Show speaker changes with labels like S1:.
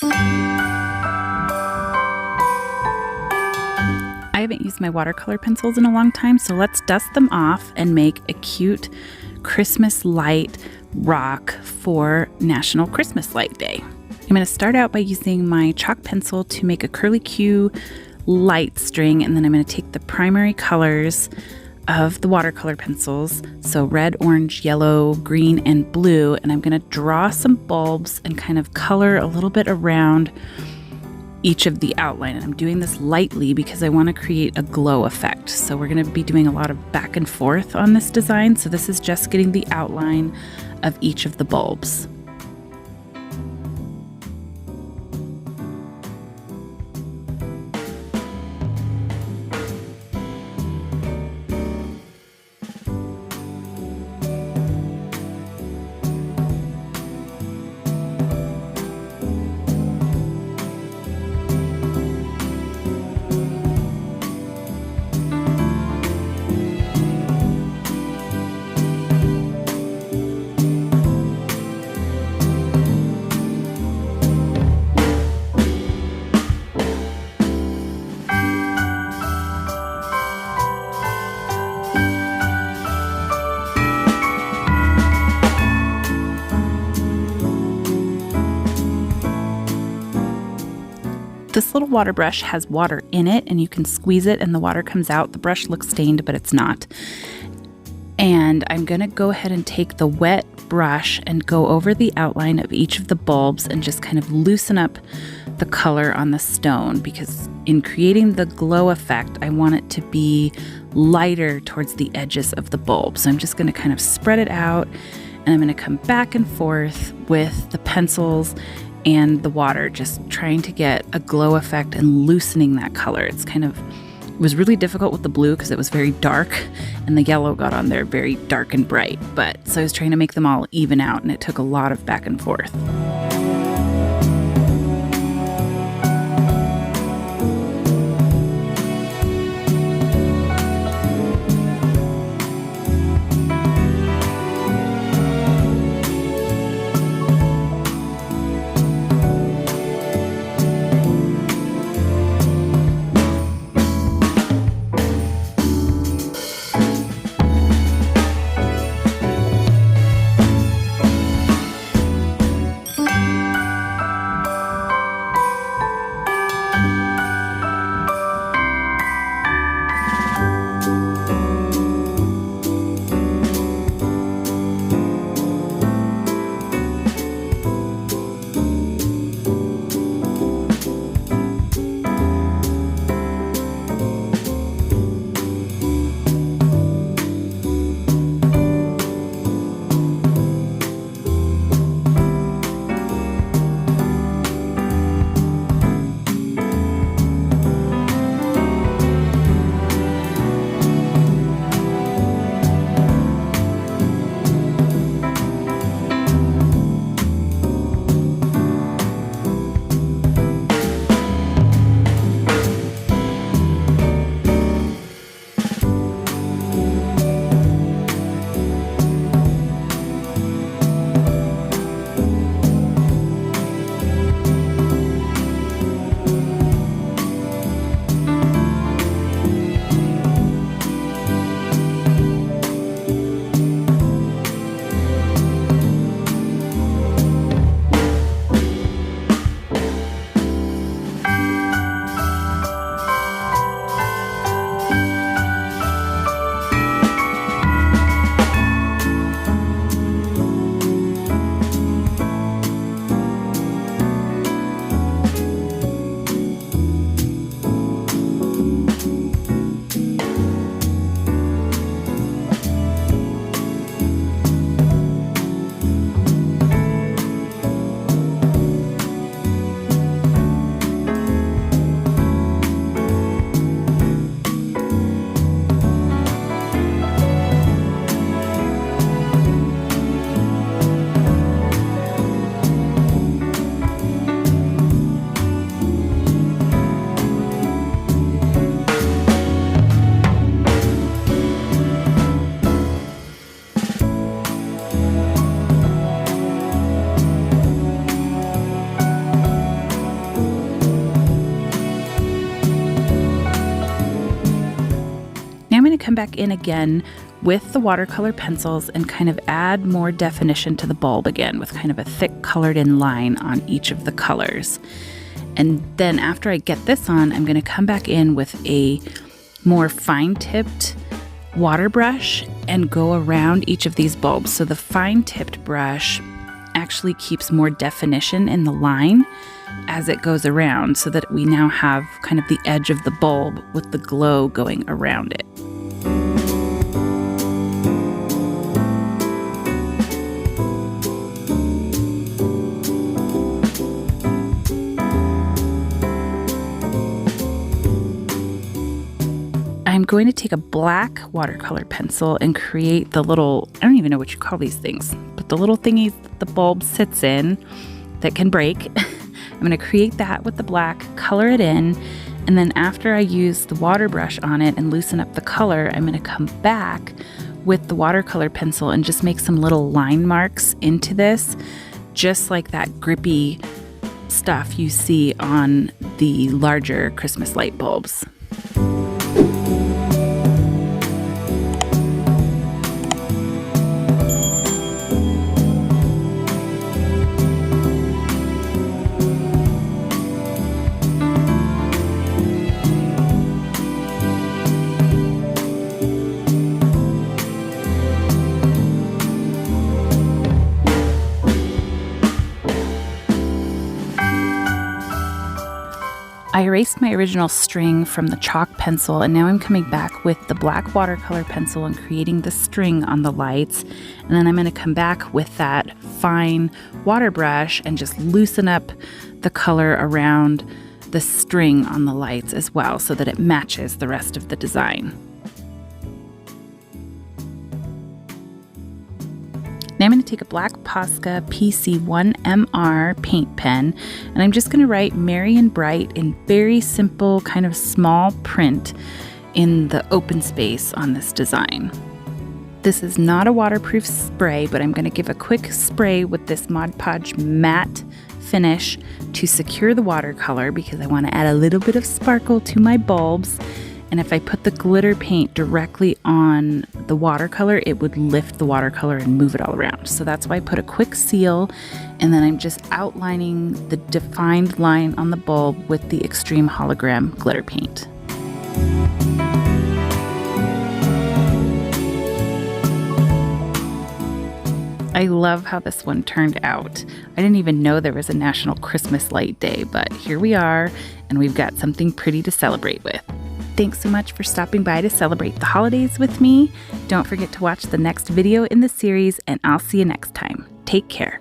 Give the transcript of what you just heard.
S1: I haven't used my watercolor pencils in a long time, so let's dust them off and make a cute Christmas light rock for National Christmas Light Day. I'm going to start out by using my chalk pencil to make a curly Q light string, and then I'm going to take the primary colors of the watercolor pencils, so red, orange, yellow, green, and blue, and I'm going to draw some bulbs and kind of color a little bit around each of the outline. And I'm doing this lightly because I want to create a glow effect. So we're going to be doing a lot of back and forth on this design. So this is just getting the outline of each of the bulbs. This little water brush has water in it, and you can squeeze it and the water comes out. The brush looks stained, but it's not. And I'm going to go ahead and take the wet brush and go over the outline of each of the bulbs and just kind of loosen up the color on the stone, because in creating the glow effect, I want it to be lighter towards the edges of the bulb. So I'm just going to kind of spread it out, and I'm going to come back and forth with the pencils and the water, just trying to get a glow effect and loosening that color. It was really difficult with the blue because it was very dark, and the yellow got on there very dark and bright. So I was trying to make them all even out, and it took a lot of back and forth. come back in again with the watercolor pencils and kind of add more definition to the bulb again with kind of a thick colored in line on each of the colors. And then after I get this on, I'm going to come back in with a more fine-tipped water brush and go around each of these bulbs. So the fine-tipped brush actually keeps more definition in the line as it goes around so that we now have kind of the edge of the bulb with the glow going around it. I'm going to take a black watercolor pencil and create the little, I don't even know what you call these things, but the little thingies that the bulb sits in that can break. I'm going to create that with the black, color it in, and then after I use the water brush on it and loosen up the color, I'm going to come back with the watercolor pencil and just make some little line marks into this, just like that grippy stuff you see on the larger Christmas light bulbs. I erased my original string from the chalk pencil, and now I'm coming back with the black watercolor pencil and creating the string on the lights. And then I'm going to come back with that fine water brush and just loosen up the color around the string on the lights as well so that it matches the rest of the design. Now I'm going to take a black Posca PC1MR paint pen, and I'm just going to write Merry and Bright in very simple kind of small print in the open space on this design. This is not a waterproof spray, but I'm going to give a quick spray with this Mod Podge matte finish to secure the watercolor because I want to add a little bit of sparkle to my bulbs. And if I put the glitter paint directly on the watercolor, it would lift the watercolor and move it all around. So that's why I put a quick seal, and then I'm just outlining the defined line on the bulb with the Extreme Hologram glitter paint. I love how this one turned out. I didn't even know there was a National Christmas Light Day, but here we are, and we've got something pretty to celebrate with. Thanks so much for stopping by to celebrate the holidays with me. Don't forget to watch the next video in the series, and I'll see you next time. Take care.